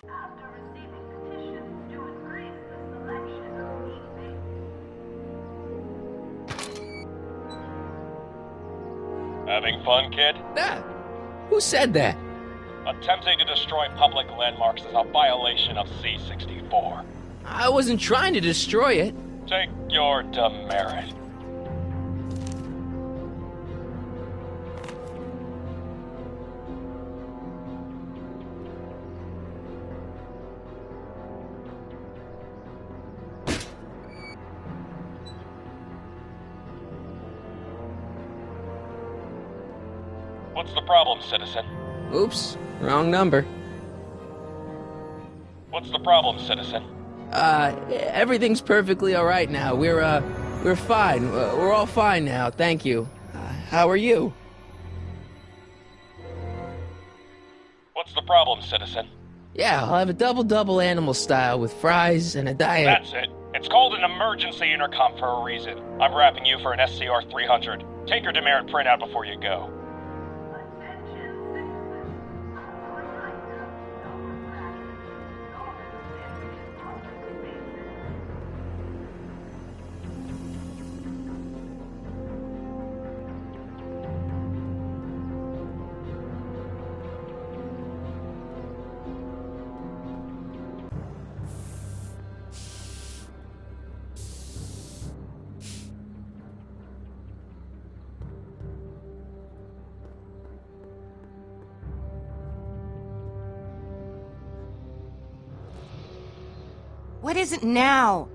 After receiving petitions to increase the selection of meat. Having fun, kid? That? Who said that? Attempting to destroy public landmarks is a violation of C-64. I wasn't trying to destroy it. Take your demerit. What's the problem, citizen? Oops, wrong number. What's the problem, citizen? Everything's perfectly all right now. We're fine. We're all fine now, thank you. How are you? What's the problem, citizen? Yeah, I'll have a double animal style with fries and a diet. That's it. It's called an emergency intercom for a reason. I'm wrapping you for an SCR 300. Take your demerit printout before you go. What is it now?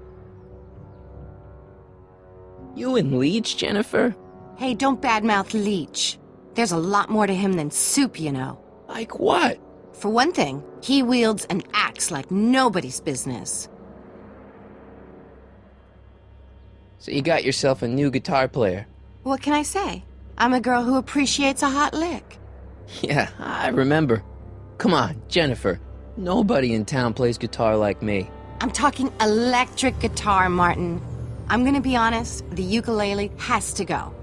You and Leech, Jennifer? Hey, don't badmouth Leech. There's a lot more to him than soup, you know. Like what? For one thing, he wields an axe like nobody's business. So you got yourself a new guitar player. What can I say? I'm a girl who appreciates a hot lick. Yeah, I remember. Come on, Jennifer. Nobody in town plays guitar like me. I'm talking electric guitar, Martin. I'm gonna be honest, the ukulele has to go.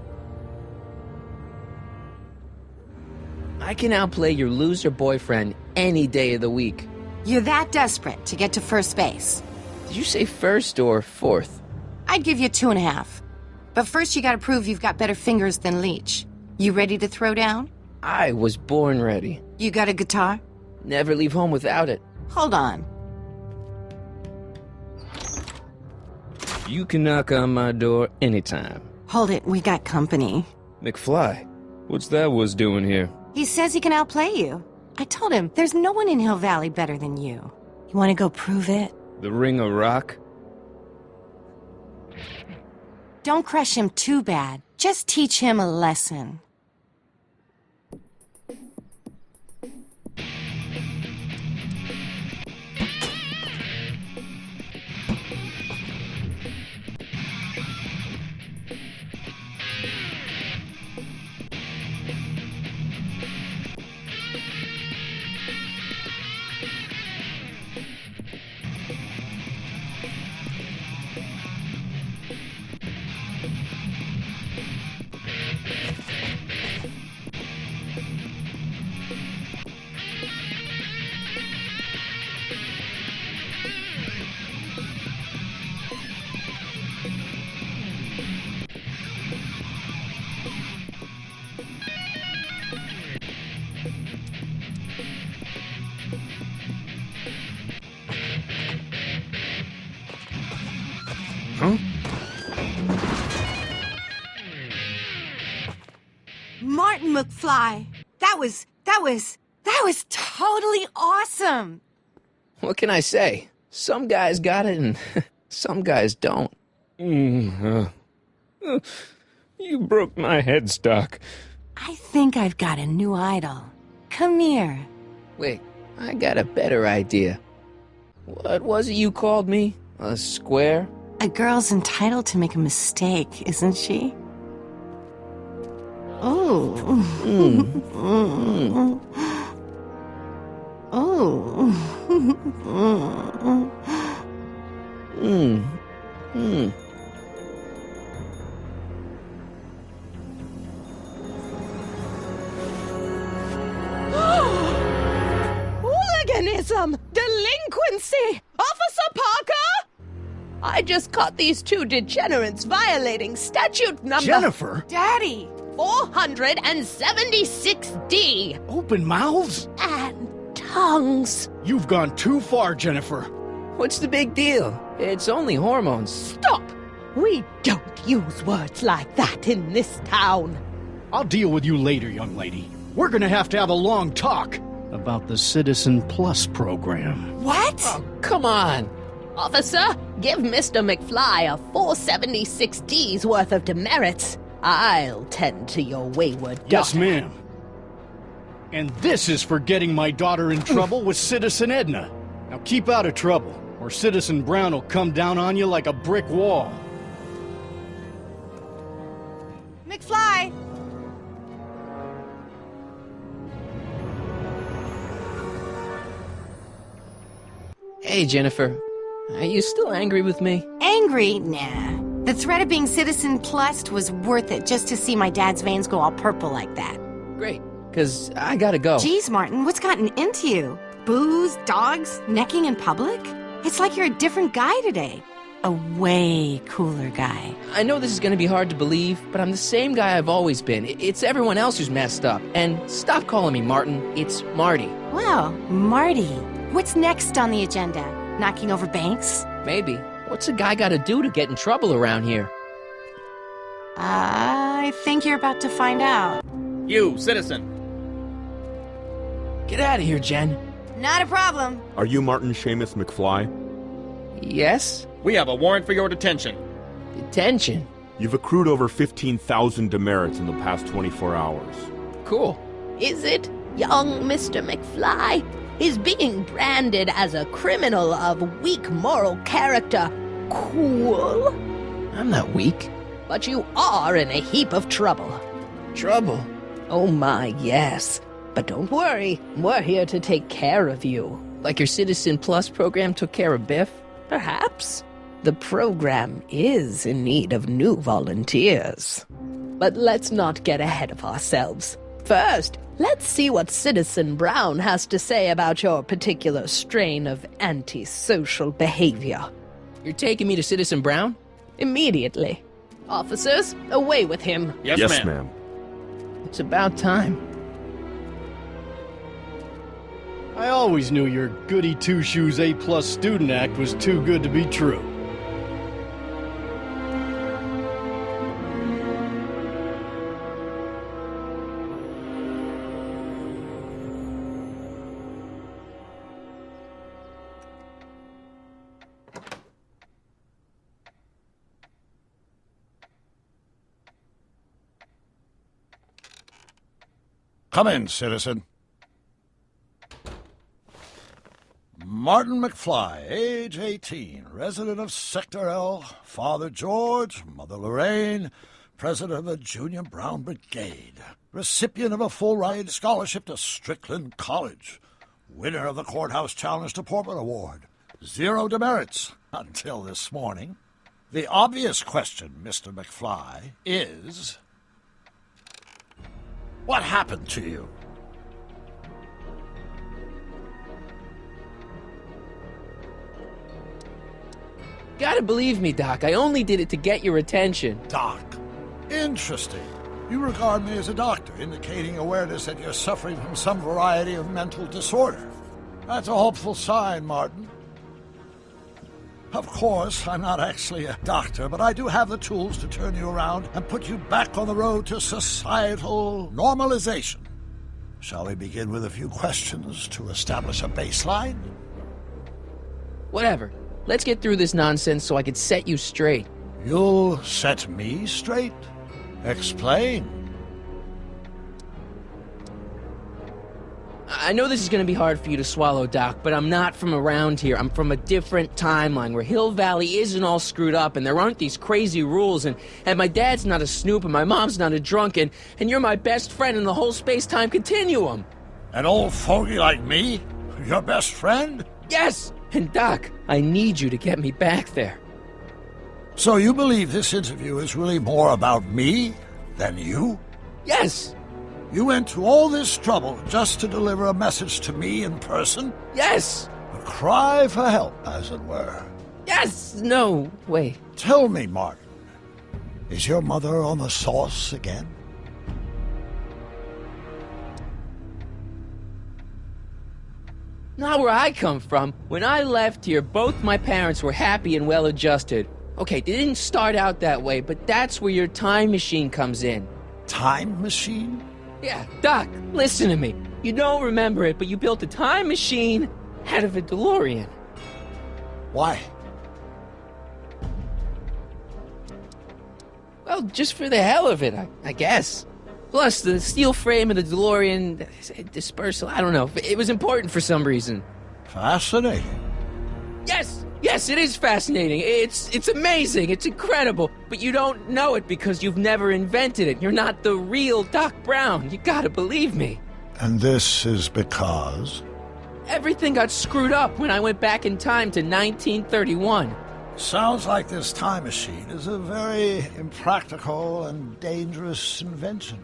I can outplay your loser boyfriend any day of the week. You're that desperate to get to first base. Did you say first or fourth? I'd give you 2.5. But first you gotta prove you've got better fingers than Leech. You ready to throw down? I was born ready. You got a guitar? Never leave home without it. Hold on. You can knock on my door anytime. Hold it, we got company. McFly, what's that was doing here? He says he can outplay you. I told him, there's no one in Hill Valley better than you. You wanna go prove it? The Ring of Rock? Don't crush him too bad. Just teach him a lesson. Huh? Martin McFly! That was totally awesome! What can I say? Some guys got it and some guys don't. You broke my headstock. I think I've got a new idol. Come here. Wait, I got a better idea. What was it you called me? A square? A girl's entitled to make a mistake, isn't she? Oh. Oh. Look at hooliganism! Delinquency! Officer Parker! I just caught these two degenerates violating statute number... Jennifer! Daddy! 476D! Open mouths? And tongues. You've gone too far, Jennifer. What's the big deal? It's only hormones. Stop! We don't use words like that in this town. I'll deal with you later, young lady. We're gonna have a long talk about the Citizen Plus program. What? Oh, come on. Officer, give Mr. McFly a 476D's worth of demerits. I'll tend to your wayward daughter. Yes, ma'am. And this is for getting my daughter in trouble with Citizen Edna. Now keep out of trouble, or Citizen Brown will come down on you like a brick wall. McFly! Hey, Jennifer. Are you still angry with me? Angry? Nah. The threat of being Citizen Plus was worth it just to see my dad's veins go all purple like that. Great, because I gotta go. Geez, Martin, what's gotten into you? Booze, dogs, necking in public? It's like you're a different guy today. A way cooler guy. I know this is gonna be hard to believe, but I'm the same guy I've always been. It's everyone else who's messed up. And stop calling me Martin. It's Marty. Wow, Marty. What's next on the agenda? Knocking over banks? Maybe. What's a guy gotta do to get in trouble around here? I think you're about to find out. You, citizen. Get out of here, Jen. Not a problem. Are you Martin Seamus McFly? Yes? We have a warrant for your detention. Detention? You've accrued over 15,000 demerits in the past 24 hours. Cool. Is it, young Mr. McFly? Is being branded as a criminal of weak moral character cool? I'm not weak. But you are in a heap of trouble. Trouble? Oh my, yes. But don't worry, we're here to take care of you. Like your Citizen Plus program took care of Biff? Perhaps. The program is in need of new volunteers. But let's not get ahead of ourselves. First, let's see what Citizen Brown has to say about your particular strain of antisocial behavior. You're taking me to Citizen Brown? Immediately. Officers, away with him. Yes, ma'am. It's about time. I always knew your goody two-shoes A-plus student act was too good to be true. Come in, citizen. Martin McFly, age 18, resident of Sector L, father George, mother Lorraine, president of the Junior Brown Brigade, recipient of a full-ride scholarship to Strickland College, winner of the Courthouse Challenge Deportment Award, 0 demerits until this morning. The obvious question, Mr. McFly, is... what happened to you? Gotta believe me, Doc. I only did it to get your attention. Doc. Interesting. You regard me as a doctor, indicating awareness that you're suffering from some variety of mental disorder. That's a hopeful sign, Martin. Of course, I'm not actually a doctor, but I do have the tools to turn you around and put you back on the road to societal normalization. Shall we begin with a few questions to establish a baseline? Whatever. Let's get through this nonsense so I can set you straight. You'll set me straight? Explain. I know this is gonna be hard for you to swallow, Doc, but I'm not from around here. I'm from a different timeline where Hill Valley isn't all screwed up and there aren't these crazy rules and my dad's not a snoop and my mom's not a drunk and you're my best friend in the whole space-time continuum. An old fogey like me? Your best friend? Yes! And Doc, I need you to get me back there. So you believe this interview is really more about me than you? Yes! You went to all this trouble just to deliver a message to me in person? Yes! A cry for help, as it were. Yes! No, wait. Tell me, Martin, is your mother on the sauce again? Not where I come from. When I left here, both my parents were happy and well-adjusted. Okay, they didn't start out that way, but that's where your time machine comes in. Time machine? Yeah, Doc, listen to me. You don't remember it, but you built a time machine out of a DeLorean. Why? Well, just for the hell of it, I guess. Plus, the steel frame of the DeLorean dispersal, I don't know. It was important for some reason. Fascinating. Yes, it is fascinating. It's amazing. It's incredible. But you don't know it because you've never invented it. You're not the real Doc Brown. You gotta believe me. And this is because? Everything got screwed up when I went back in time to 1931. Sounds like this time machine is a very impractical and dangerous invention.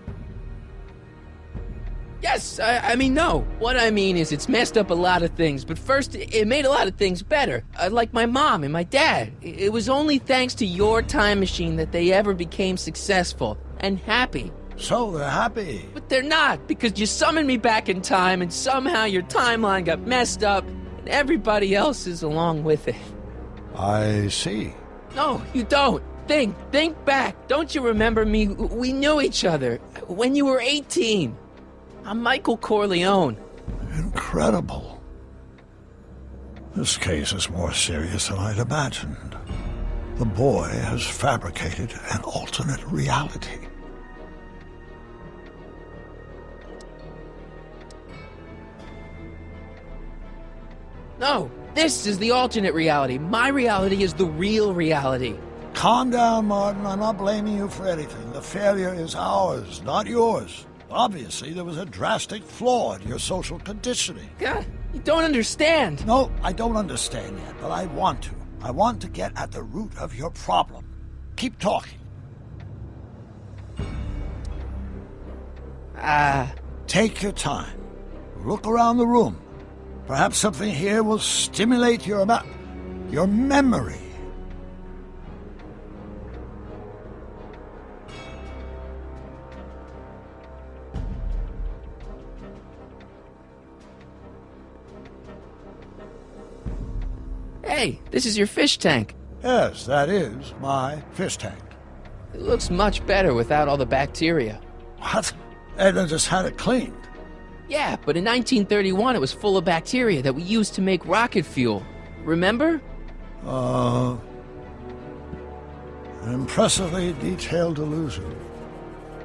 Yes, I mean, no. What I mean is it's messed up a lot of things, but first, it made a lot of things better. Like my mom and my dad. It was only thanks to your time machine that they ever became successful and happy. So they're happy. But they're not, because you summoned me back in time, and somehow your timeline got messed up, and everybody else is along with it. I see. No, you don't. Think back. Don't you remember me? We knew each other when you were 18. I'm Michael Corleone. Incredible. This case is more serious than I'd imagined. The boy has fabricated an alternate reality. No, this is the alternate reality. My reality is the real reality. Calm down, Martin. I'm not blaming you for anything. The failure is ours, not yours. Obviously, there was a drastic flaw in your social conditioning. God, you don't understand. No, I don't understand yet, but I want to. I want to get at the root of your problem. Keep talking. Take your time. Look around the room. Perhaps something here will stimulate your memory. Hey, this is your fish tank. Yes, that is my fish tank. It looks much better without all the bacteria. What? Edna just had it cleaned. Yeah, but in 1931 it was full of bacteria that we used to make rocket fuel. Remember? An impressively detailed illusion.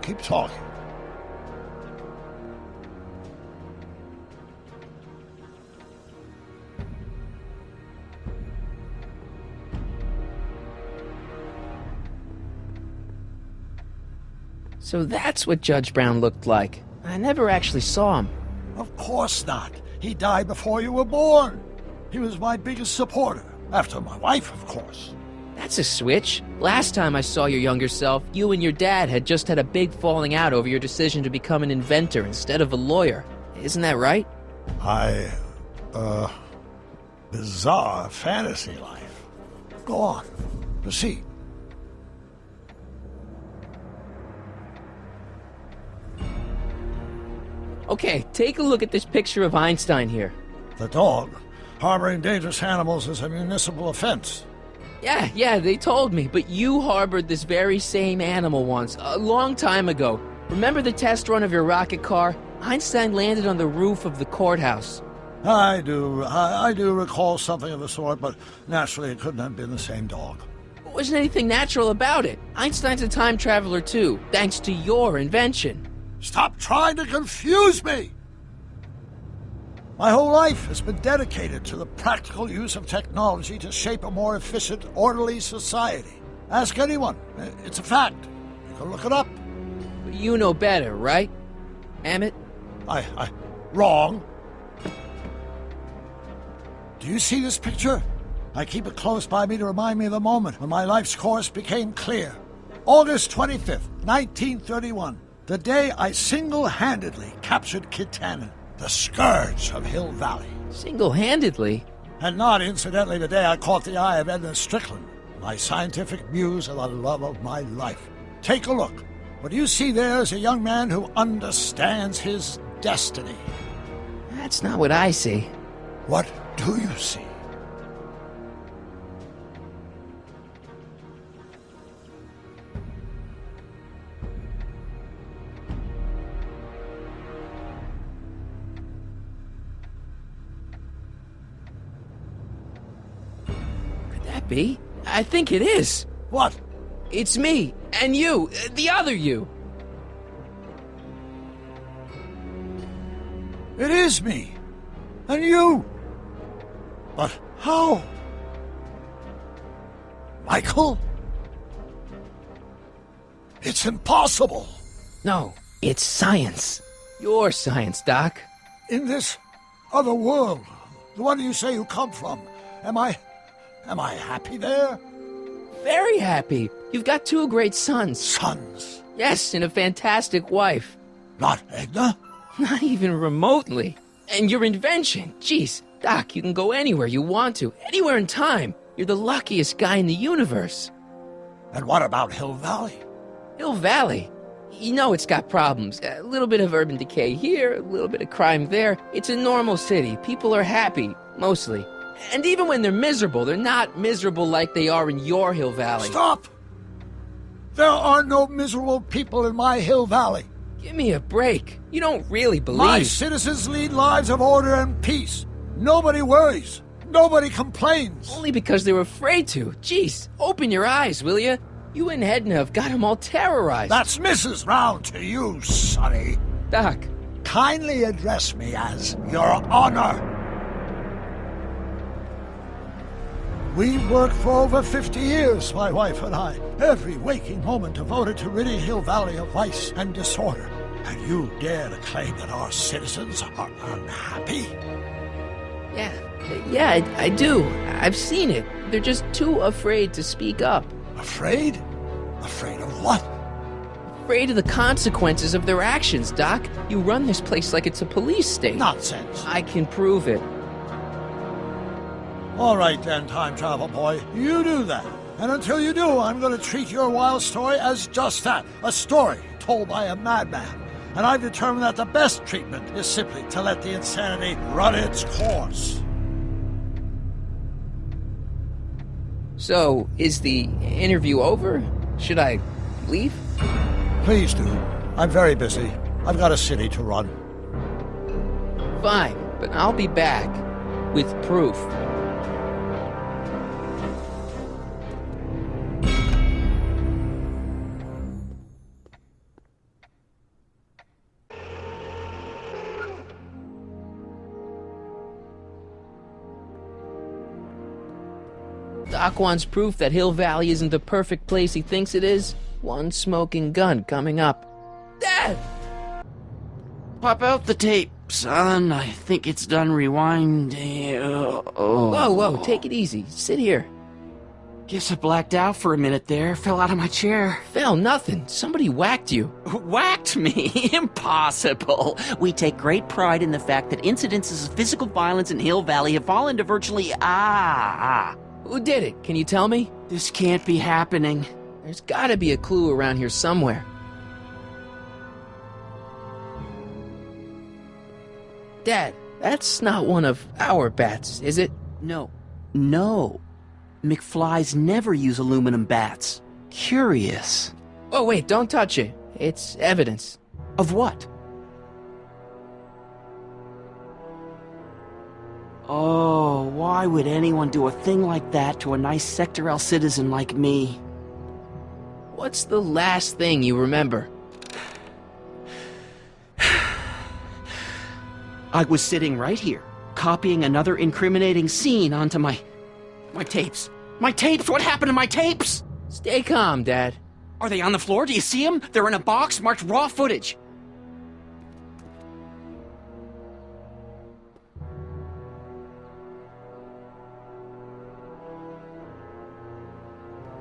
Keep talking. So that's what Judge Brown looked like. I never actually saw him. Of course not. He died before you were born. He was my biggest supporter. After my wife, of course. That's a switch. Last time I saw your younger self, you and your dad had just had a big falling out over your decision to become an inventor instead of a lawyer. Isn't that right? Bizarre fantasy life. Go on. Proceed. Okay, take a look at this picture of Einstein here. The dog. Harboring dangerous animals is a municipal offense. Yeah, they told me, but you harbored this very same animal once, a long time ago. Remember the test run of your rocket car? Einstein landed on the roof of the courthouse. I do recall something of the sort, but naturally it couldn't have been the same dog. There wasn't anything natural about it. Einstein's a time traveler too, thanks to your invention. Stop trying to confuse me! My whole life has been dedicated to the practical use of technology to shape a more efficient, orderly society. Ask anyone. It's a fact. You can look it up. But you know better, right, Emmett? Wrong. Do you see this picture? I keep it close by me to remind me of the moment when my life's course became clear. August 25th, 1931. The day I single-handedly captured Kid Tannen, the scourge of Hill Valley. Single-handedly? And not, incidentally, the day I caught the eye of Edna Strickland, my scientific muse and the love of my life. Take a look. What you see there is a young man who understands his destiny. That's not what I see. What do you see? Could that be? I think it is. What? It's me, and you, the other you. It is me. And you. But how? Michael? It's impossible. No, it's science. Your science, Doc. In this other world, the one you say you come from, am I happy there? Very happy. You've got 2 great sons. Sons? Yes, and a fantastic wife. Not Edna? Not even remotely. And your invention. Jeez, Doc, you can go anywhere you want to. Anywhere in time. You're the luckiest guy in the universe. And what about Hill Valley? Hill Valley? You know it's got problems. A little bit of urban decay here, a little bit of crime there. It's a normal city. People are happy, mostly. And even when they're miserable, they're not miserable like they are in your Hill Valley. Stop! There are no miserable people in my Hill Valley. Give me a break. You don't really believe... My citizens lead lives of order and peace. Nobody worries. Nobody complains. Only because they're afraid to. Jeez, open your eyes, will you? You and Edna have got them all terrorized. That's Mrs. Brown to you, Sonny. Doc. Kindly address me as Your Honor. We worked for over 50 years, my wife and I. Every waking moment devoted to ridding Hill Valley of vice and disorder. And you dare to claim that our citizens are unhappy? Yeah, I do. I've seen it. They're just too afraid to speak up. Afraid? Afraid of what? Afraid of the consequences of their actions, Doc. You run this place like it's a police state. Nonsense. I can prove it. All right then, time travel boy. You do that. And until you do, I'm going to treat your wild story as just that. A story told by a madman. And I've determined that the best treatment is simply to let the insanity run its course. So, is the interview over? Should I leave? Please do. I'm very busy. I've got a city to run. Fine, but I'll be back with proof. Doc wants proof that Hill Valley isn't the perfect place he thinks it is. One smoking gun coming up. Dad! Pop out the tape, son. I think it's done rewinding. Whoa, take it easy. Sit here. Guess I blacked out for a minute there. Fell out of my chair. Fell nothing. Somebody whacked you. Whacked me? Impossible. We take great pride in the fact that incidences of physical violence in Hill Valley have fallen to virtually... Who did it? Can you tell me? This can't be happening. There's gotta be a clue around here somewhere. Dad, that's not one of our bats, is it? No. McFlys never use aluminum bats. Curious. Oh, wait, don't touch it. It's evidence. Of what? Oh, why would anyone do a thing like that to a nice Sector L citizen like me? What's the last thing you remember? I was sitting right here, copying another incriminating scene onto my tapes. My tapes! What happened to my tapes? Stay calm, Dad. Are they on the floor? Do you see them? They're in a box marked raw footage.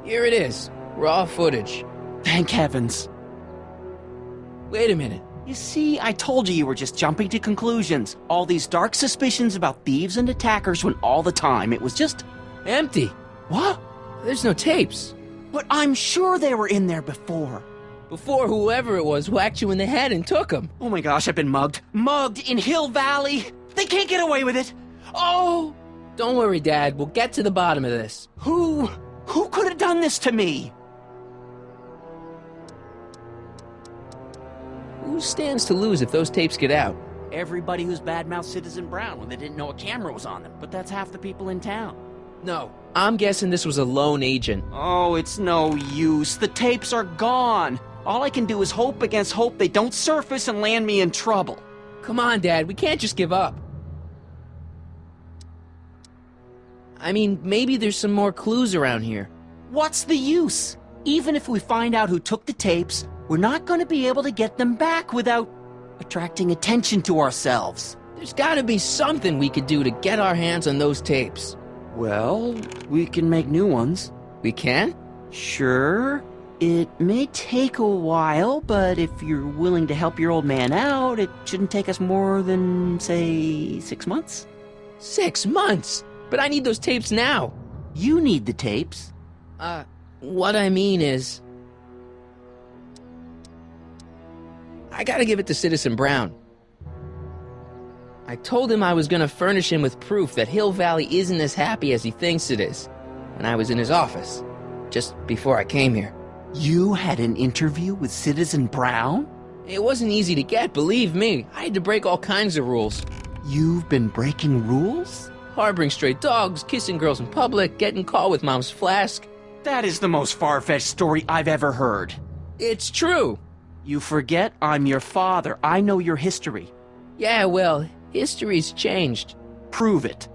Here it is. Raw footage. Thank heavens. Wait a minute. You see, I told you were just jumping to conclusions. All these dark suspicions about thieves and attackers when all the time it was just... Empty. What? There's no tapes. But I'm sure they were in there before. Before whoever it was whacked you in the head and took them. Oh my gosh, I've been mugged. Mugged in Hill Valley. They can't get away with it. Oh! Don't worry, Dad. We'll get to the bottom of this. Who could have done this to me? Who stands to lose if those tapes get out? Everybody who's badmouthed Citizen Brown when they didn't know a camera was on them. But that's half the people in town. No. I'm guessing this was a lone agent. Oh, it's no use. The tapes are gone. All I can do is hope against hope they don't surface and land me in trouble. Come on, Dad. We can't just give up. I mean, maybe there's some more clues around here. What's the use? Even if we find out who took the tapes, we're not going to be able to get them back without attracting attention to ourselves. There's gotta be something we could do to get our hands on those tapes. Well, we can make new ones. We can? Sure. It may take a while, but if you're willing to help your old man out, it shouldn't take us more than, say, 6 months. 6 months? But I need those tapes now. You need the tapes. What I mean is... I gotta give it to Citizen Brown. I told him I was gonna furnish him with proof that Hill Valley isn't as happy as he thinks it is. And I was in his office, just before I came here. You had an interview with Citizen Brown? It wasn't easy to get, believe me. I had to break all kinds of rules. You've been breaking rules? Harboring stray dogs, kissing girls in public, getting caught with Mom's flask. That is the most far-fetched story I've ever heard. It's true. You forget I'm your father. I know your history. Yeah, well, history's changed. Prove it.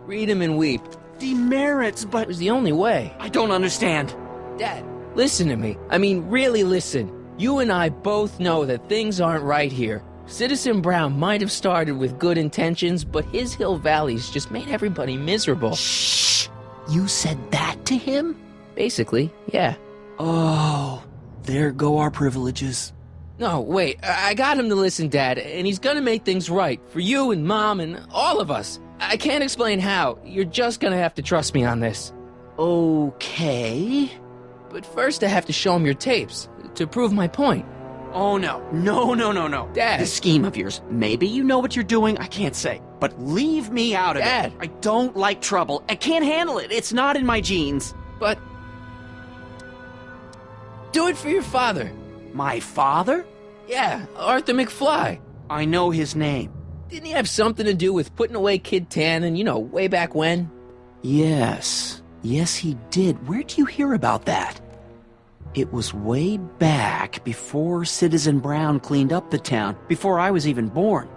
Read him and weep. Demerits, but... It was the only way. I don't understand. Dad, listen to me. I mean, really listen. You and I both know that things aren't right here. Citizen Brown might have started with good intentions, but his Hill Valley's just made everybody miserable. Shh! You said that to him? Basically, yeah. Oh, there go our privileges. No, wait, I got him to listen, Dad, and he's gonna make things right for you and Mom and all of us. I can't explain how. You're just gonna have to trust me on this. Okay. But first I have to show him your tapes, to prove my point. Oh, no. No. Dad. This scheme of yours, maybe you know what you're doing, I can't say. But leave me out of Dad. it. I don't like trouble. I can't handle it. It's not in my genes. But... do it for your father. My father? Yeah, Arthur McFly. I know his name. Didn't he have something to do with putting away Kid Tannen, you know, way back when? Yes. Yes, he did. Where'd you hear about that? It was way back before Citizen Brown cleaned up the town, before I was even born.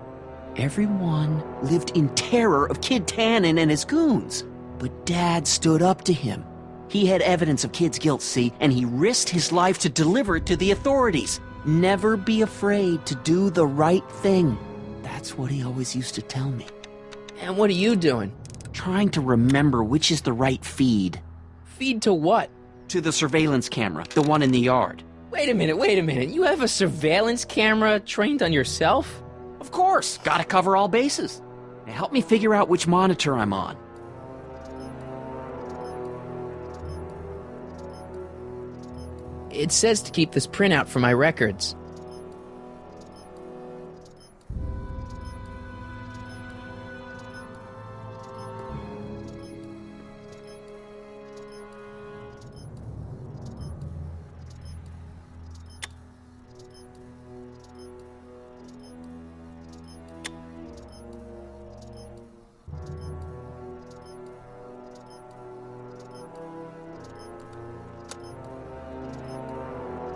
Everyone lived in terror of Kid Tannen and his goons. But Dad stood up to him. He had evidence of Kid's guilt, see, and he risked his life to deliver it to the authorities. Never be afraid to do the right thing. That's what he always used to tell me. And what are you doing? Trying to remember which is the right feed. Feed to what? To the surveillance camera, the one in the yard. Wait a minute. You have a surveillance camera trained on yourself? Of course, gotta cover all bases. Now help me figure out which monitor I'm on. It says to keep this printout for my records.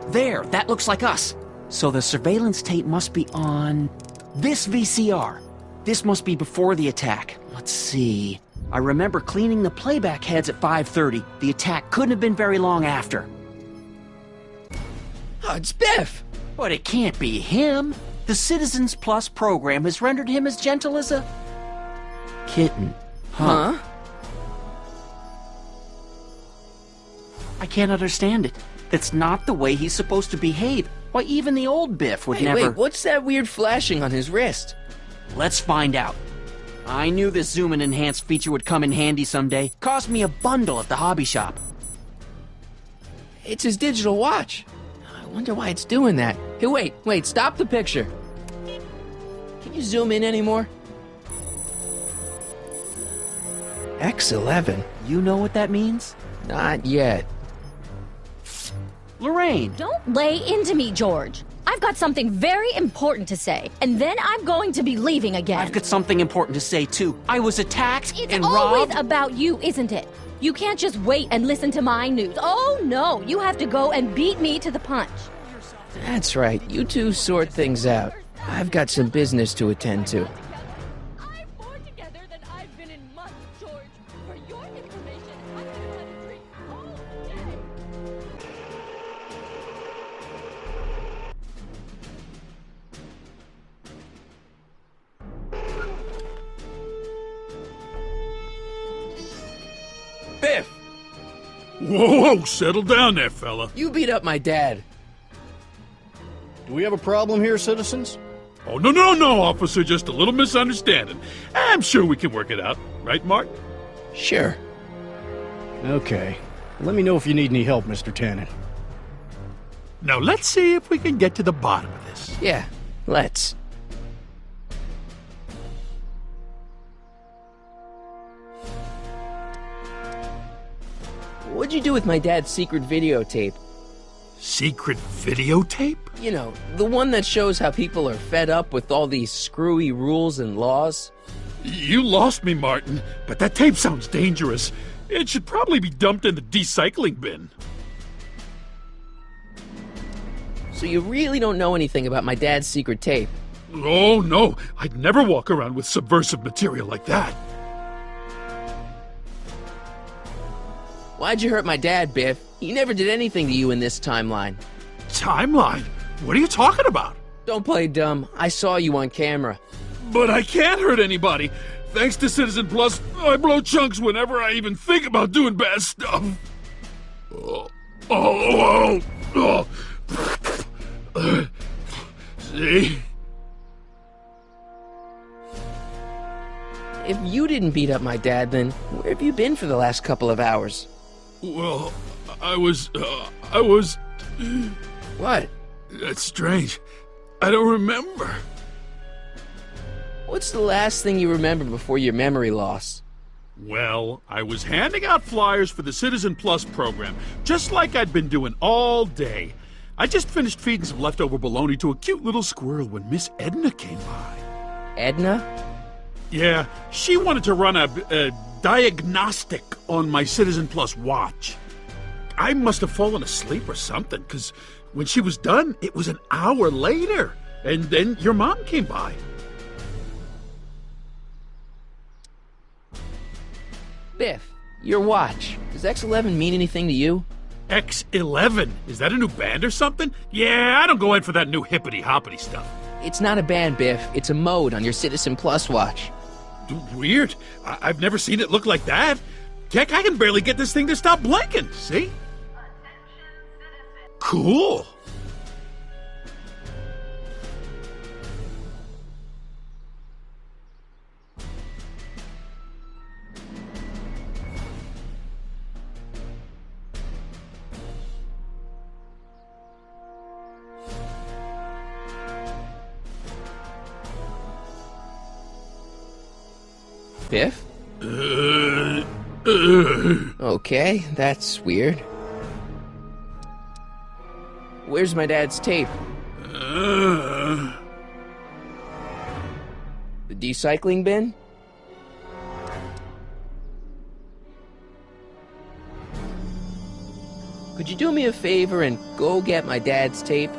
There, that looks like us. So the surveillance tape must be on this VCR. This must be before the attack. Let's see. I remember cleaning the playback heads at 5:30. The attack couldn't have been very long after. Oh, it's Biff! But it can't be him. The Citizens Plus program has rendered him as gentle as a kitten. Huh? I can't understand it. That's not the way he's supposed to behave. Why, even the old Biff would never... Wait, what's that weird flashing on his wrist? Let's find out. I knew this zoom and enhance feature would come in handy someday. Cost me a bundle at the hobby shop. It's his digital watch. I wonder why it's doing that. Hey, wait, stop the picture. Can you zoom in anymore? X11? You know what that means? Not yet. Lorraine! Don't lay into me, George. I've got something very important to say, and then I'm going to be leaving again. I've got something important to say, too. I was attacked It's and always robbed. about you, isn't it? You can't just wait and listen to my news. Oh, no. You have to go and beat me to the punch. That's right. You two sort things out. I've got some business to attend to. I'm more together than I've been in months, George. For your information, I could have had a drink all day. Biff! Whoa, settle down there, fella. You beat up my dad. Do we have a problem here, citizens? Oh, no, officer, just a little misunderstanding. I'm sure we can work it out. Right, Mark? Sure. Okay. Let me know if you need any help, Mr. Tannen. Now, let's see if we can get to the bottom of this. Yeah, let's. What'd you do with my dad's secret videotape? Secret videotape? You know, the one that shows how people are fed up with all these screwy rules and laws. You lost me, Martin, but that tape sounds dangerous. It should probably be dumped in the recycling bin. So you really don't know anything about my dad's secret tape? Oh, no, I'd never walk around with subversive material like that. Why'd you hurt my dad, Biff? He never did anything to you in this timeline. Timeline? What are you talking about? Don't play dumb. I saw you on camera. But I can't hurt anybody. Thanks to Citizen Plus, I blow chunks whenever I even think about doing bad stuff. See? If you didn't beat up my dad, then where have you been for the last couple of hours? Well, I was... What? That's strange. I don't remember. What's the last thing you remember before your memory loss? Well, I was handing out flyers for the Citizen Plus program, just like I'd been doing all day. I just finished feeding some leftover bologna to a cute little squirrel when Miss Edna came by. Edna? Yeah, she wanted to run a diagnostic on my Citizen Plus watch. I must have fallen asleep or something, because when she was done, it was an hour later. And then your mom came by. Biff, your watch. Does X11 mean anything to you? X11? Is that a new band or something? Yeah, I don't go in for that new hippity-hoppity stuff. It's not a band, Biff. It's a mode on your Citizen Plus watch. Weird. I've never seen it look like that. Heck, I can barely get this thing to stop blinking. See? Cool. Biff? Okay, that's weird. Where's my dad's tape? The recycling bin? Could you do me a favor and go get my dad's tape?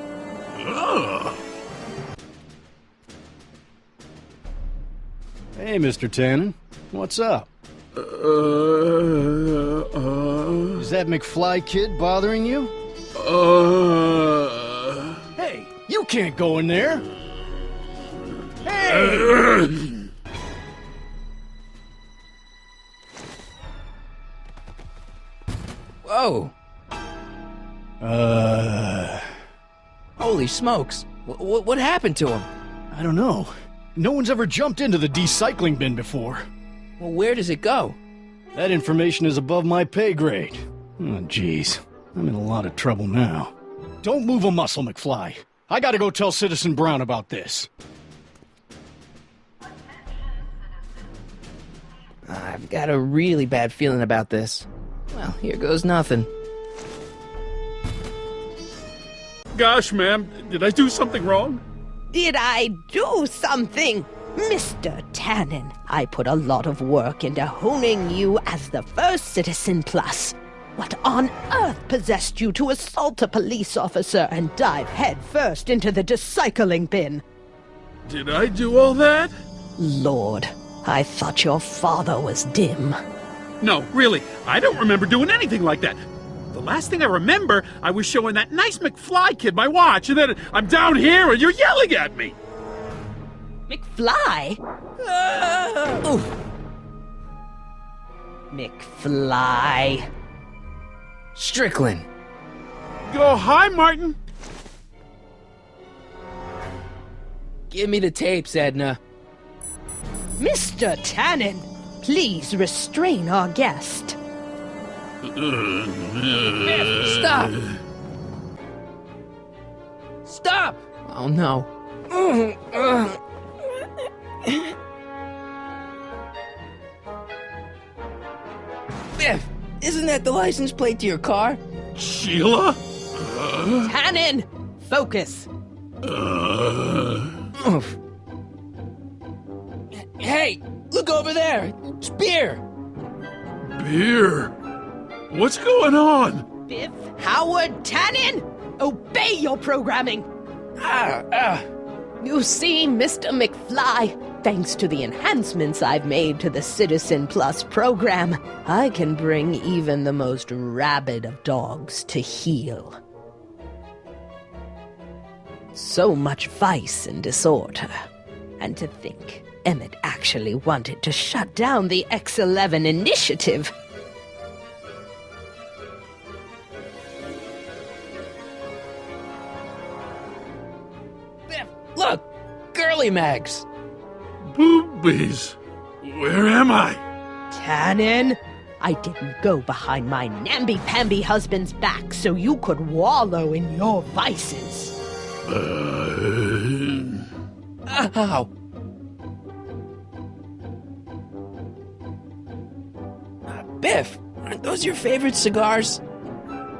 Hey, Mr. Tannen. What's up? Is that McFly kid bothering you? Hey, you can't go in there! Hey! Whoa! Holy smokes. What happened to him? I don't know. No one's ever jumped into the recycling bin before. Well, where does it go? That information is above my pay grade. Oh, jeez. I'm in a lot of trouble now. Don't move a muscle, McFly. I gotta go tell Citizen Brown about this. I've got a really bad feeling about this. Well, here goes nothing. Gosh, ma'am, did I do something wrong? Did I do something? Mr. Tannen, I put a lot of work into honing you as the first Citizen Plus. What on earth possessed you to assault a police officer and dive headfirst into the recycling bin? Did I do all that? Lord, I thought your father was dim. No, really, I don't remember doing anything like that. The last thing I remember, I was showing that nice McFly kid my watch, and then I'm down here and you're yelling at me. McFly? Oof. McFly. Strickland. Oh, hi, Martin. Give me the tapes, Edna. Mr. Tannen, please restrain our guest. Biff, stop! Stop! Oh, no. Biff, isn't that the license plate to your car? Sheila? Tannen, focus. Oof. Hey, look over there. It's beer. Beer? What's going on? Biff Howard Tannen, obey your programming. You see, Mr. McFly, thanks to the enhancements I've made to the Citizen Plus program, I can bring even the most rabid of dogs to heel. So much vice and disorder. And to think Emmett actually wanted to shut down the X11 initiative. Look! Girly mags! Boobies. Where am I? Tannen, I didn't go behind my namby-pamby husband's back so you could wallow in your vices. Ow! Biff, aren't those your favorite cigars?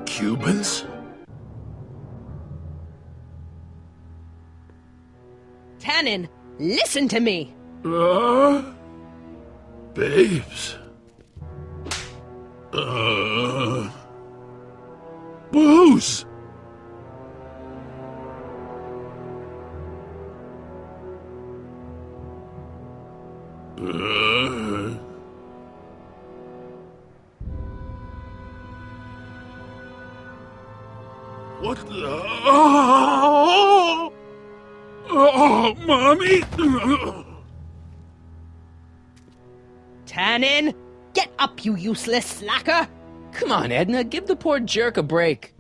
Cubans? Tannen, listen to me. Babes. Booze. What the? Oh, Mommy! Tannen, get up, you useless slacker! Come on, Edna, give the poor jerk a break.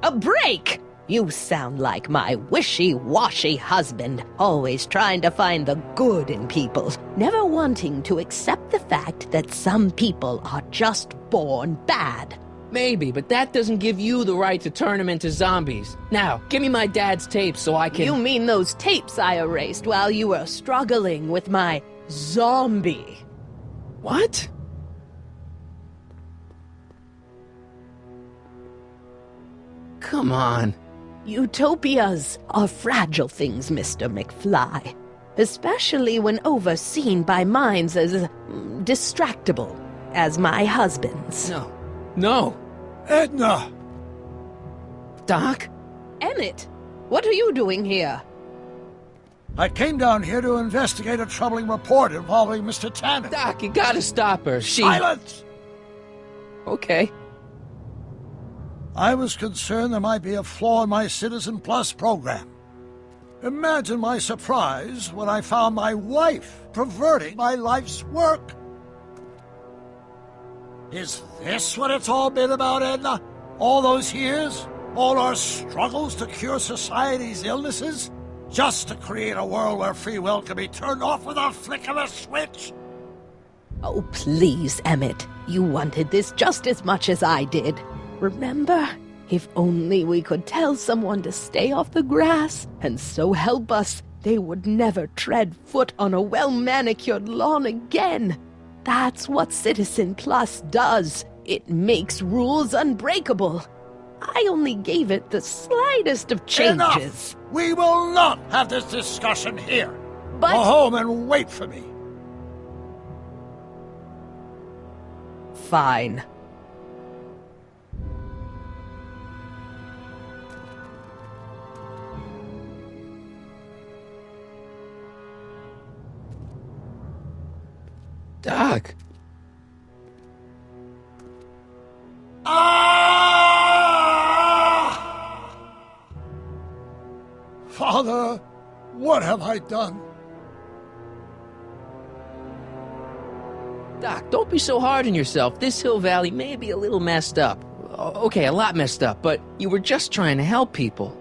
A break? You sound like my wishy-washy husband, always trying to find the good in people, never wanting to accept the fact that some people are just born bad. Maybe, but that doesn't give you the right to turn them into zombies. Now, give me my dad's tapes so I can... You mean those tapes I erased while you were struggling with my zombie? What? Come on. Utopias are fragile things, Mr. McFly. Especially when overseen by minds as distractible as my husband's. No. Edna! Doc? Emmett, what are you doing here? I came down here to investigate a troubling report involving Mr. Tannen. Doc, you gotta stop her. Silence! Okay. I was concerned there might be a flaw in my Citizen Plus program. Imagine my surprise when I found my wife perverting my life's work. Is this what it's all been about, Edna? All those years? All our struggles to cure society's illnesses? Just to create a world where free will can be turned off with a flick of a switch? Oh, please, Emmett. You wanted this just as much as I did. Remember? If only we could tell someone to stay off the grass, and so help us, they would never tread foot on a well-manicured lawn again. That's what Citizen Plus does. It makes rules unbreakable. I only gave it the slightest of changes. Enough! We will not have this discussion here. But... Go home and wait for me. Fine. Doc. Father, what have I done? Doc, don't be so hard on yourself. This Hill Valley may be a little messed up. Okay, a lot messed up, but you were just trying to help people.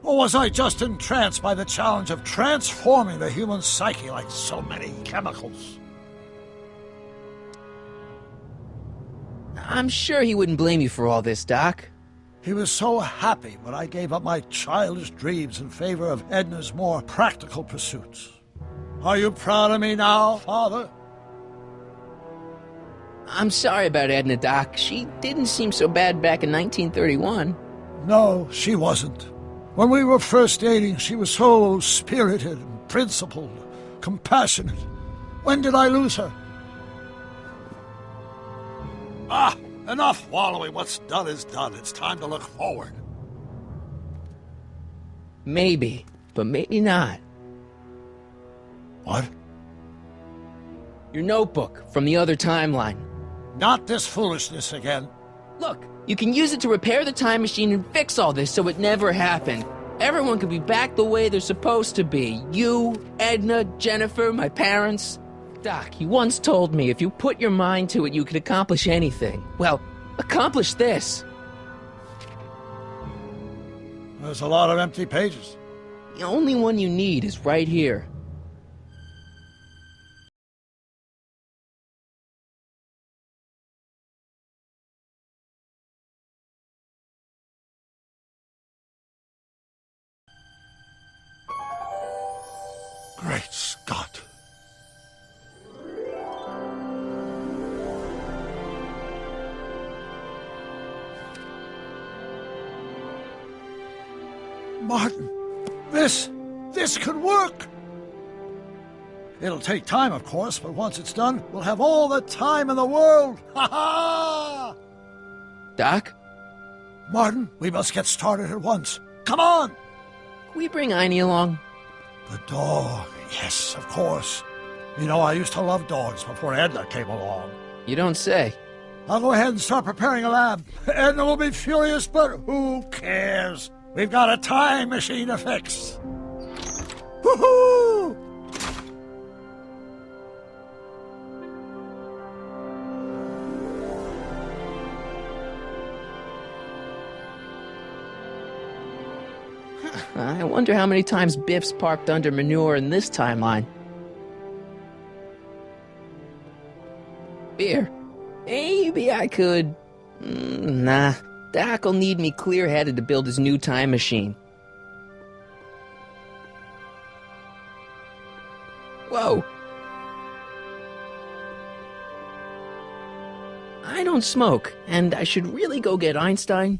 Or was I just entranced by the challenge of transforming the human psyche like so many chemicals? I'm sure he wouldn't blame you for all this, Doc. He was so happy when I gave up my childish dreams in favor of Edna's more practical pursuits. Are you proud of me now, Father? I'm sorry about Edna, Doc. She didn't seem so bad back in 1931. No, she wasn't. When we were first dating, she was so spirited and principled, compassionate. When did I lose her? Enough wallowing. What's done is done. It's time to look forward. Maybe, but maybe not. What? Your notebook from the other timeline. Not this foolishness again. Look, you can use it to repair the time machine and fix all this so it never happened. Everyone could be back the way they're supposed to be. You, Edna, Jennifer, my parents. Doc, you once told me if you put your mind to it, you could accomplish anything. Well, accomplish this. There's a lot of empty pages. The only one you need is right here. Great Scott. Martin, this could work. It'll take time, of course, but once it's done, we'll have all the time in the world. Ha ha! Doc? Martin, we must get started at once. Come on! Can we bring Artie along? The dog, yes, of course. You know, I used to love dogs before Edna came along. You don't say. I'll go ahead and start preparing a lab. Edna will be furious, but who cares? We've got a time machine to fix. Woohoo! I wonder how many times Biff's parked under manure in this timeline. Beer. Maybe I could... Nah. Doc will need me clear-headed to build his new time machine. Whoa. I don't smoke, and I should really go get Einstein.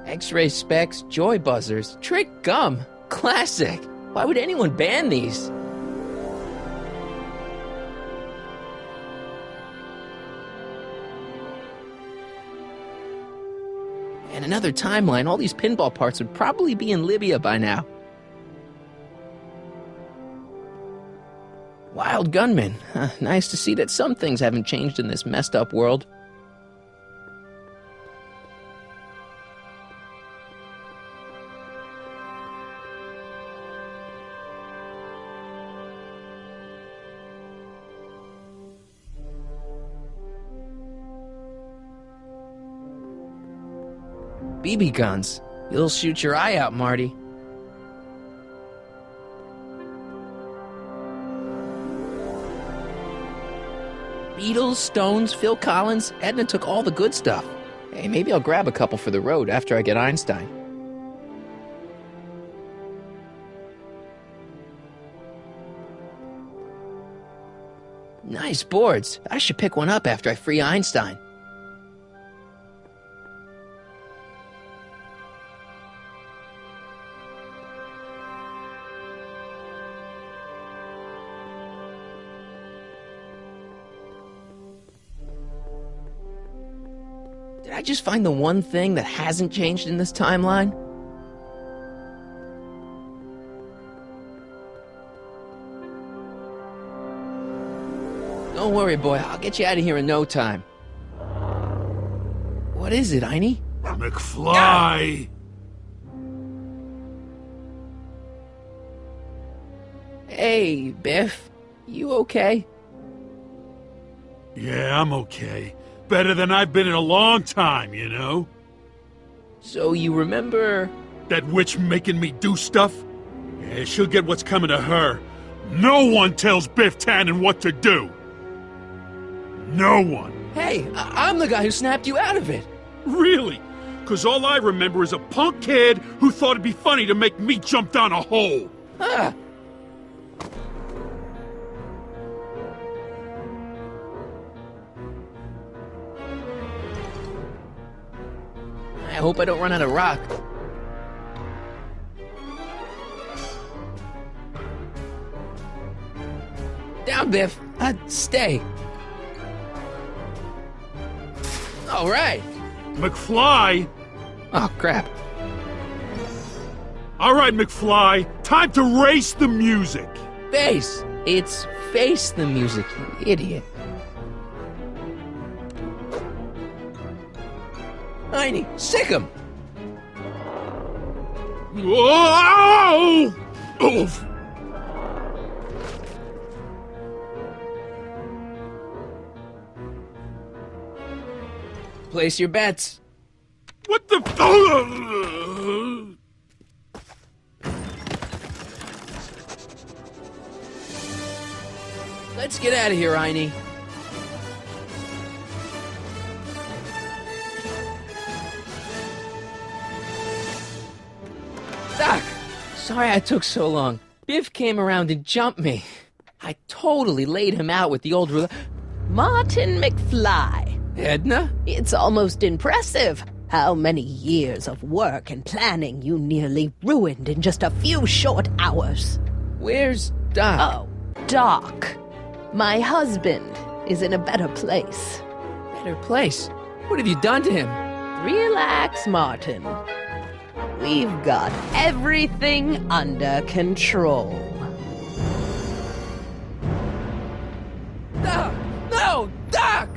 X-ray specs, joy buzzers, trick gum. Classic. Why would anyone ban these? In another timeline, all these pinball parts would probably be in Libya by now. Wild gunman. Nice to see that some things haven't changed in this messed up world. BB guns. You'll shoot your eye out, Marty. Beatles, Stones, Phil Collins. Edna took all the good stuff. Hey, maybe I'll grab a couple for the road after I get Einstein. Nice boards. I should pick one up after I free Einstein. Did I just find the one thing that hasn't changed in this timeline? Don't worry, boy. I'll get you out of here in no time. What is it, Einie? McFly! Hey, Biff. You okay? Yeah, I'm okay. Better than I've been in a long time, you know? So you remember... That witch making me do stuff? Yeah, she'll get what's coming to her. No one tells Biff Tannen what to do! No one! Hey, I'm the guy who snapped you out of it! Really? 'Cause all I remember is a punk kid who thought it'd be funny to make me jump down a hole! Ah! I hope I don't run out of rock. Down, Biff. Stay. All right. McFly! Oh, crap. All right, McFly. Time to race the music. Face. It's face the music, you idiot. Einie, sick him! Whoa! Oof! Place your bets. What the... Let's get out of here, Einie. Doc! Sorry I took so long. Biff came around and jumped me. I totally laid him out with the old ruler. Martin McFly. Edna? It's almost impressive how many years of work and planning you nearly ruined in just a few short hours. Where's Doc? Oh, Doc. My husband is in a better place. Better place? What have you done to him? Relax, Martin. We've got everything under control. Doc! No! Doc!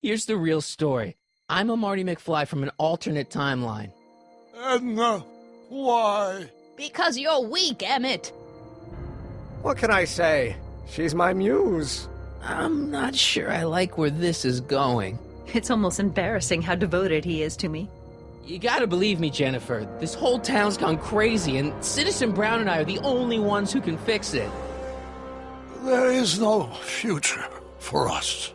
Here's the real story. I'm a Marty McFly from an alternate timeline. Edna, why? Because you're weak, Emmett. What can I say? She's my muse. I'm not sure I like where this is going. It's almost embarrassing how devoted he is to me. You gotta believe me, Jennifer. This whole town's gone crazy, and Citizen Brown and I are the only ones who can fix it. There is no future for us.